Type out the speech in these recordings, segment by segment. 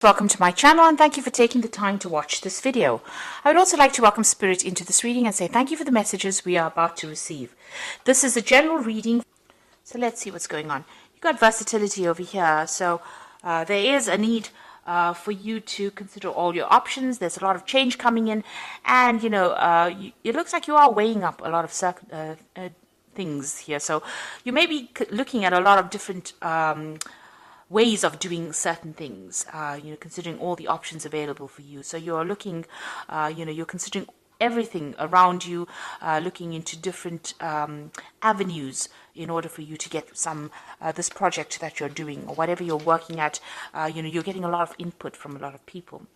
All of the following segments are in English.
Welcome to my channel and thank you for taking the time to watch this video. I would also like to welcome Spirit into this reading and say thank you for the messages we are about to receive. This is a general reading, so let's see what's going on. You've got versatility over here, so there is a need for you to consider all your options. There's a lot of change coming in, and it looks like you are weighing up a lot of things here. So you may be looking at a lot of different ways of doing certain things, considering all the options available for you. So you're looking, you're considering everything around you, looking into different avenues in order for you to get some this project that you're doing or whatever you're working at. You're getting a lot of input from a lot of people.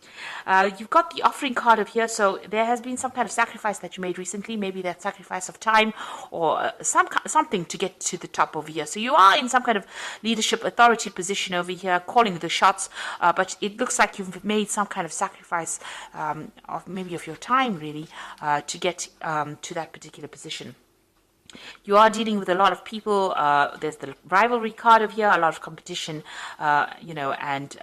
You've got the offering card up here, so there has been some kind of sacrifice that you made recently, maybe that sacrifice of time or something to get to the top over here. So you are in some kind of leadership authority position over here, calling the shots, but it looks like you've made some kind of sacrifice of maybe of your time really to get to that particular position. You are dealing with a lot of people. There's the rivalry card over here, a lot of competition, and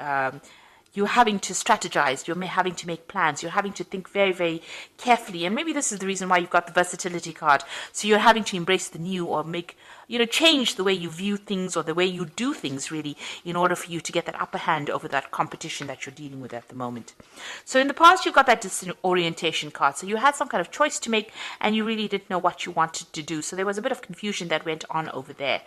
you're having to strategize, you're having to make plans, you're having to think very, very carefully. And maybe this is the reason why you've got the versatility card. So you're having to embrace the new or change the way you view things or the way you do things really in order for you to get that upper hand over that competition that you're dealing with at the moment. So in the past, you've got that disorientation card. So you had some kind of choice to make and you really didn't know what you wanted to do. So there was a bit of confusion that went on over there.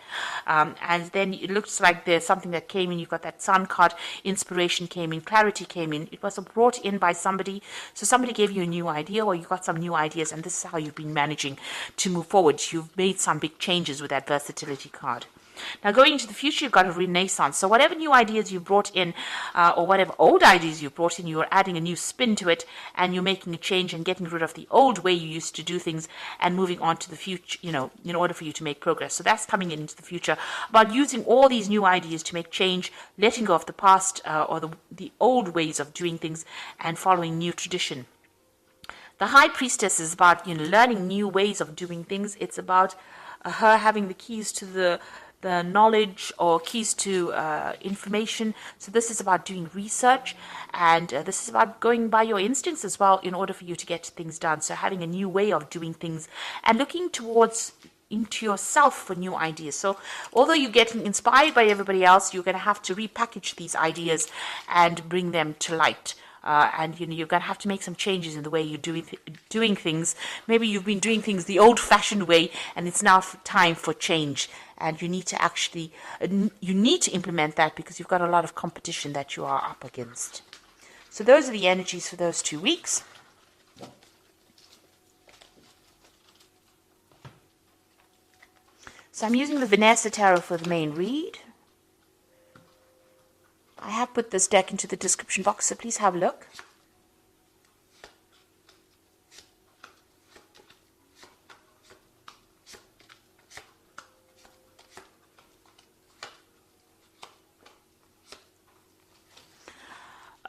And then it looks like there's something that came in. You've got that sun card, inspiration came in, clarity came in. It was brought in by somebody. So somebody gave you a new idea or you got some new ideas and this is how you've been managing to move forward. You've made some big changes with that versatility card. Now going into the future, you've got a renaissance. So whatever new ideas you brought in or whatever old ideas you brought in, you're adding a new spin to it and you're making a change and getting rid of the old way you used to do things and moving on to the future, in order for you to make progress. So that's coming into the future about using all these new ideas to make change, letting go of the past or the old ways of doing things and following new tradition. The High Priestess is about learning new ways of doing things. It's about her having the keys to the knowledge or keys to information. So this is about doing research and this is about going by your instincts as well in order for you to get things done. So having a new way of doing things and looking into yourself for new ideas. So although you're getting inspired by everybody else, you're going to have to repackage these ideas and bring them to light. And you're going to have to make some changes in the way you're doing things. Maybe you've been doing things the old-fashioned way, and it's now time for change. And you need to implement that because you've got a lot of competition that you are up against. So those are the energies for those 2 weeks. So I'm using the Vanessa Tarot for the main read. I have put this deck into the description box, so please have a look.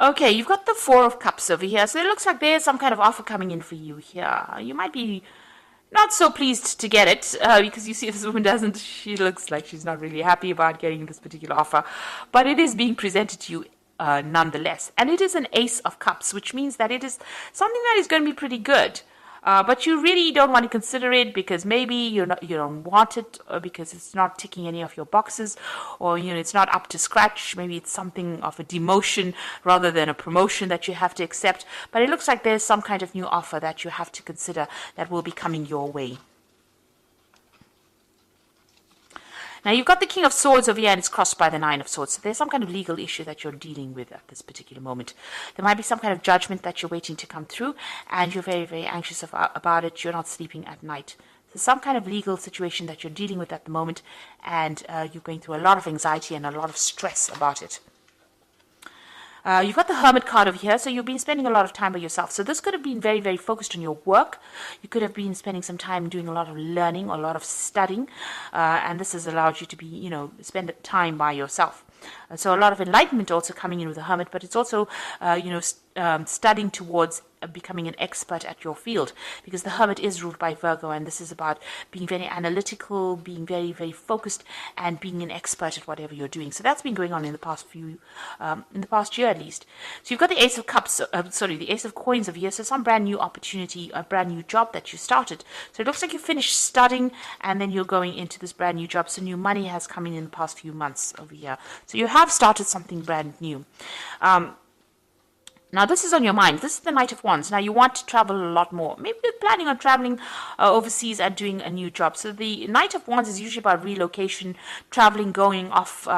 Okay, you've got the Four of Cups over here, so it looks like there's some kind of offer coming in for you here. You might be not so pleased to get it because you see this woman she looks like she's not really happy about getting this particular offer, but it is being presented to you nonetheless. And it is an Ace of Cups, which means that it is something that is going to be pretty good. But you really don't want to consider it because maybe you don't want it or because it's not ticking any of your boxes or it's not up to scratch. Maybe it's something of a demotion rather than a promotion that you have to accept. But it looks like there's some kind of new offer that you have to consider that will be coming your way. Now, you've got the King of Swords over here, and it's crossed by the Nine of Swords. So there's some kind of legal issue that you're dealing with at this particular moment. There might be some kind of judgment that you're waiting to come through, and you're very, very anxious about it. You're not sleeping at night. So some kind of legal situation that you're dealing with at the moment, and you're going through a lot of anxiety and a lot of stress about it. You've got the Hermit card over here, so you've been spending a lot of time by yourself. So this could have been very, very focused on your work. You could have been spending some time doing a lot of learning or a lot of studying, and this has allowed you to be, spend time by yourself. So a lot of enlightenment also coming in with the Hermit, but it's also, studying towards becoming an expert at your field, because the Hermit is ruled by Virgo, and this is about being very analytical, being very, very focused, and being an expert at whatever you're doing. So that's been going on in the past in the past year at least. So you've got the Ace of Cups, the Ace of Coins over here. So some brand new opportunity, a brand new job that you started. So it looks like you finished studying, and then you're going into this brand new job. So new money has come in the past few months over here. So you have started something brand new. Now, this is on your mind. This is the Knight of Wands. Now, you want to travel a lot more. Maybe you're planning on traveling overseas and doing a new job. So the Knight of Wands is usually about relocation, traveling, going off,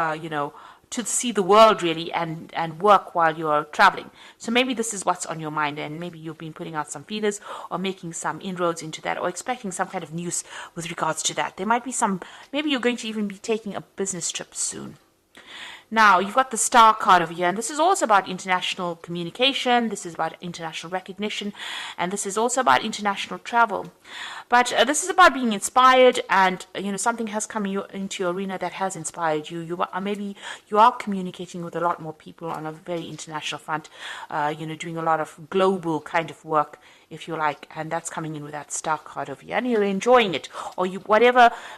to see the world, really, and work while you're traveling. So maybe this is what's on your mind, and maybe you've been putting out some feelers or making some inroads into that, or expecting some kind of news with regards to that. There might be maybe you're going to even be taking a business trip soon. Now, you've got the Star card over here, and this is also about international communication, this is about international recognition, and this is also about international travel. But this is about being inspired, and, something has come into your arena that has inspired you. Maybe you are communicating with a lot more people on a very international front, doing a lot of global kind of work, if you like, and that's coming in with that Star card over here, and you're enjoying it, or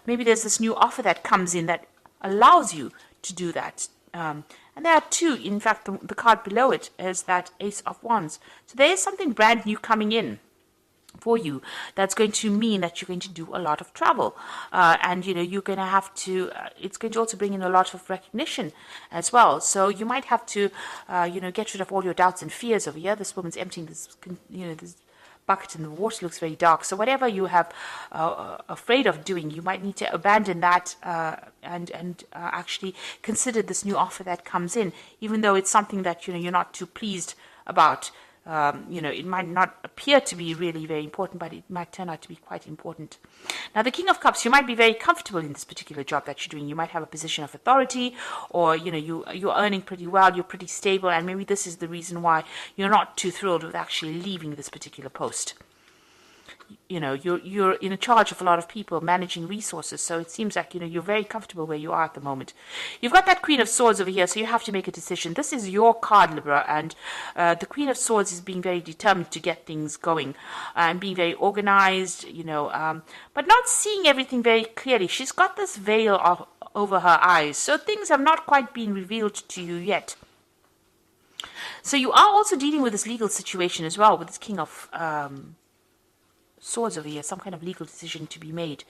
maybe there's this new offer that comes in that allows you to do that. And there are two, in fact, the card below it is that Ace of Wands. So there is something brand new coming in for you that's going to mean that you're going to do a lot of travel, and you're going to have to it's going to also bring in a lot of recognition as well. So you might have to get rid of all your doubts and fears over here. This woman's emptying this bucket in the water, looks very dark. So whatever you have afraid of doing, you might need to abandon that and actually consider this new offer that comes in, even though it's something that you're not too pleased about. It might not appear to be really very important, but it might turn out to be quite important. Now, the King of Cups, you might be very comfortable in this particular job that you're doing. You might have a position of authority, or, you're earning pretty well, you're pretty stable, and maybe this is the reason why you're not too thrilled with actually leaving this particular post. You're in charge of a lot of people, managing resources, so it seems like you're very comfortable where you are at the moment. You've got that Queen of Swords over here, so you have to make a decision. This is your card, Libra, and the Queen of Swords is being very determined to get things going and being very organized, but not seeing everything very clearly. She's got this veil over her eyes, so things have not quite been revealed to you yet. So you are also dealing with this legal situation as well, with this King of Swords over here, some kind of legal decision to be made.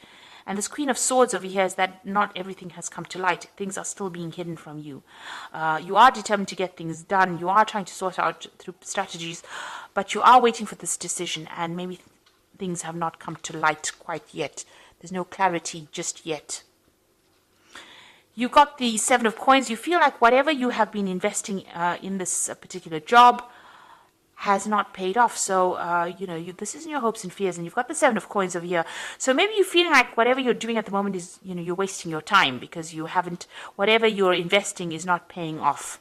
And this Queen of Swords over here is that not everything has come to light. Things are still being hidden from you. You are determined to get things done. You are trying to sort out through strategies, but you are waiting for this decision, and maybe things have not come to light quite yet. There's no clarity just yet. You got the Seven of Coins. You feel like whatever you have been investing in this particular job has not paid off. So, this isn't your hopes and fears, and you've got the Seven of Coins over here. So maybe you're feeling like whatever you're doing at the moment is, you're wasting your time because whatever you're investing is not paying off.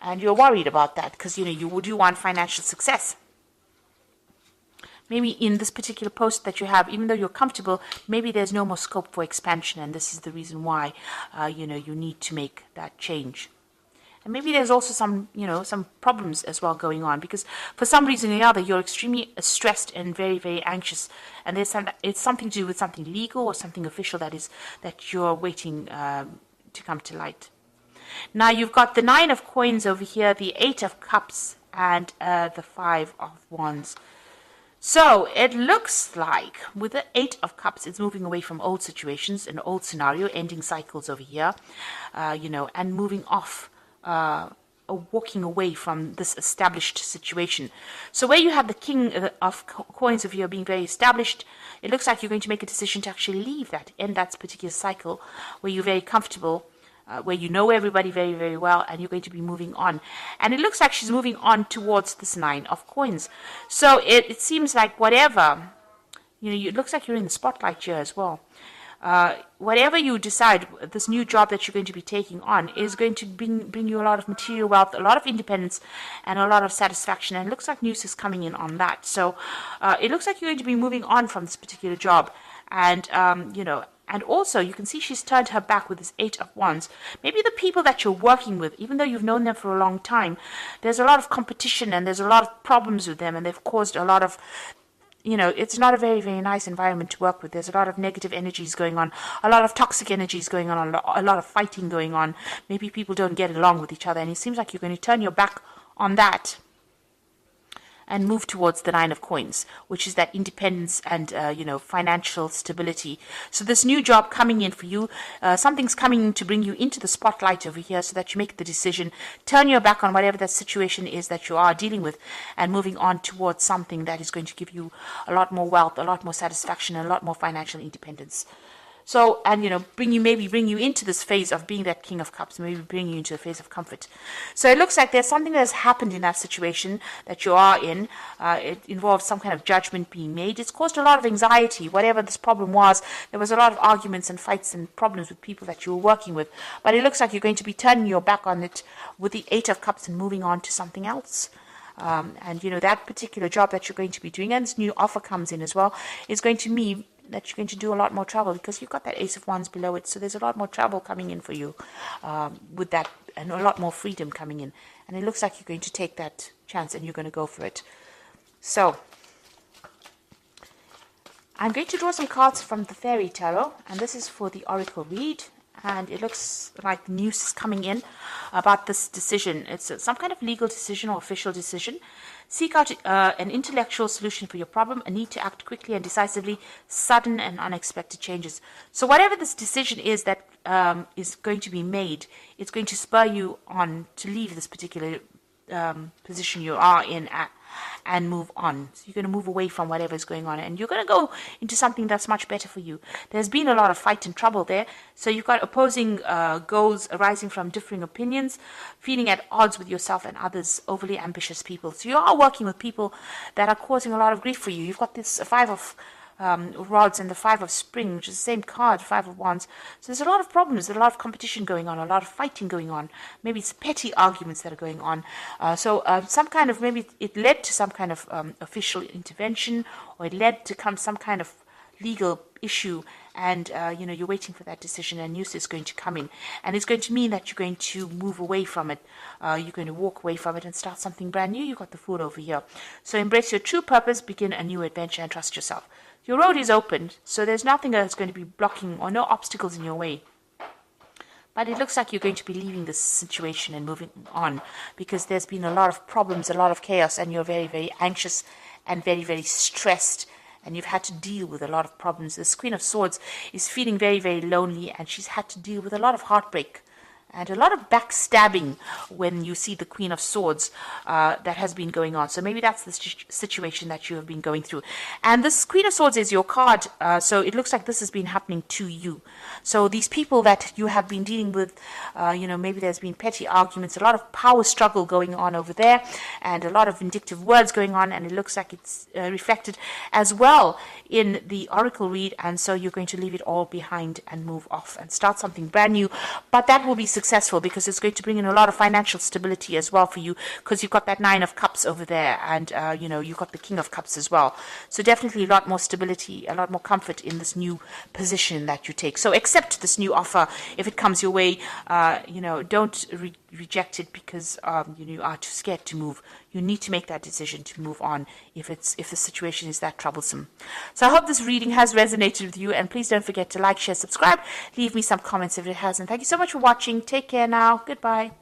And you're worried about that because, you do want financial success. Maybe in this particular post that you have, even though you're comfortable, maybe there's no more scope for expansion, and this is the reason why, you need to make that change. And maybe there's also some problems as well going on, because for some reason or the other, you're extremely stressed and very, very anxious. And it's something to do with something legal or something official that you're waiting to come to light. Now, you've got the Nine of Coins over here, the Eight of Cups, and the Five of Wands. So it looks like with the Eight of Cups, it's moving away from old situations, an old scenario, ending cycles over here, and moving off. Walking away from this established situation. So where you have the King of Coins of here being very established, it looks like you're going to make a decision to actually leave that, end that particular cycle where you're very comfortable, where you know everybody very, very well, and you're going to be moving on. And it looks like she's moving on towards this Nine of Coins. So it seems like whatever, it looks like you're in the spotlight here as well. Whatever you decide, this new job that you're going to be taking on is going to bring you a lot of material wealth, a lot of independence, and a lot of satisfaction. And it looks like news is coming in on that. So it looks like you're going to be moving on from this particular job. And, And also, you can see she's turned her back with this Eight of Wands. Maybe the people that you're working with, even though you've known them for a long time, there's a lot of competition and there's a lot of problems with them, and they've caused a lot of, it's not a very, very nice environment to work with. There's a lot of negative energies going on, a lot of toxic energies going on, a lot of fighting going on. Maybe people don't get along with each other, and it seems like you're going to turn your back on that and move towards the Nine of Coins, which is that independence and, financial stability. So this new job coming in for you, something's coming to bring you into the spotlight over here so that you make the decision, turn your back on whatever that situation is that you are dealing with, and moving on towards something that is going to give you a lot more wealth, a lot more satisfaction, and a lot more financial independence. So, and bring you into this phase of being that King of Cups, maybe bring you into a phase of comfort. So it looks like there's something that has happened in that situation that you are in. It involves some kind of judgment being made. It's caused a lot of anxiety. Whatever this problem was, there was a lot of arguments and fights and problems with people that you were working with. But it looks like you're going to be turning your back on it with the Eight of Cups and moving on to something else. And that particular job that you're going to be doing, and this new offer comes in as well, is going to mean that you're going to do a lot more travel, because you've got that Ace of Wands below it. So there's a lot more travel coming in for you with that, and a lot more freedom coming in. And it looks like you're going to take that chance and you're going to go for it. So I'm going to draw some cards from the Fairy Tarot, and this is for the Oracle read. And it looks like news is coming in about this decision. It's some kind of legal decision or official decision. Seek out an intellectual solution for your problem, a need to act quickly and decisively, sudden and unexpected changes. So whatever this decision is that is going to be made, it's going to spur you on to leave this particular position you are in and move on. So you're going to move away from whatever is going on, and you're going to go into something that's much better for you. There's been a lot of fight and trouble there, so you've got opposing goals arising from differing opinions, feeling at odds with yourself and others, overly ambitious people. So you are working with people that are causing a lot of grief for you. You've got this Five of rods and the Five of Spring, which is the same card, Five of Wands. So there's a lot of problems, there's a lot of competition going on, a lot of fighting going on. Maybe it's petty arguments that are going on. Some kind of, maybe it led to some kind of official intervention, or it led to some kind of legal issue, and you're waiting for that decision, and news is going to come in, and it's going to mean that you're going to move away from it. You're going to walk away from it and start something brand new. You've got the Fool over here. So embrace your true purpose, begin a new adventure, and trust yourself. Your road is open, so there's nothing that's going to be blocking or no obstacles in your way. But it looks like you're going to be leaving this situation and moving on, because there's been a lot of problems, a lot of chaos, and you're very, very anxious and very, very stressed, and you've had to deal with a lot of problems. This Queen of Swords is feeling very, very lonely, and she's had to deal with a lot of heartbreak and a lot of backstabbing when you see the Queen of Swords that has been going on. So maybe that's the situation that you have been going through. And this Queen of Swords is your card, so it looks like this has been happening to you. So these people that you have been dealing with, maybe there's been petty arguments, a lot of power struggle going on over there, and a lot of vindictive words going on, and it looks like it's reflected as well in the Oracle read. And so you're going to leave it all behind and move off and start something brand new. But that will be successful, because it's going to bring in a lot of financial stability as well for you, because you've got that Nine of Cups over there, and you've got the King of Cups as well. So definitely a lot more stability, a lot more comfort in this new position that you take. So accept this new offer if it comes your way. Don't reject it because you are too scared to move. You need to make that decision to move on if the situation is that troublesome. So I hope this reading has resonated with you, and please don't forget to like, share, subscribe, leave me some comments if it hasn't. Thank you so much for watching. Take care now. Goodbye.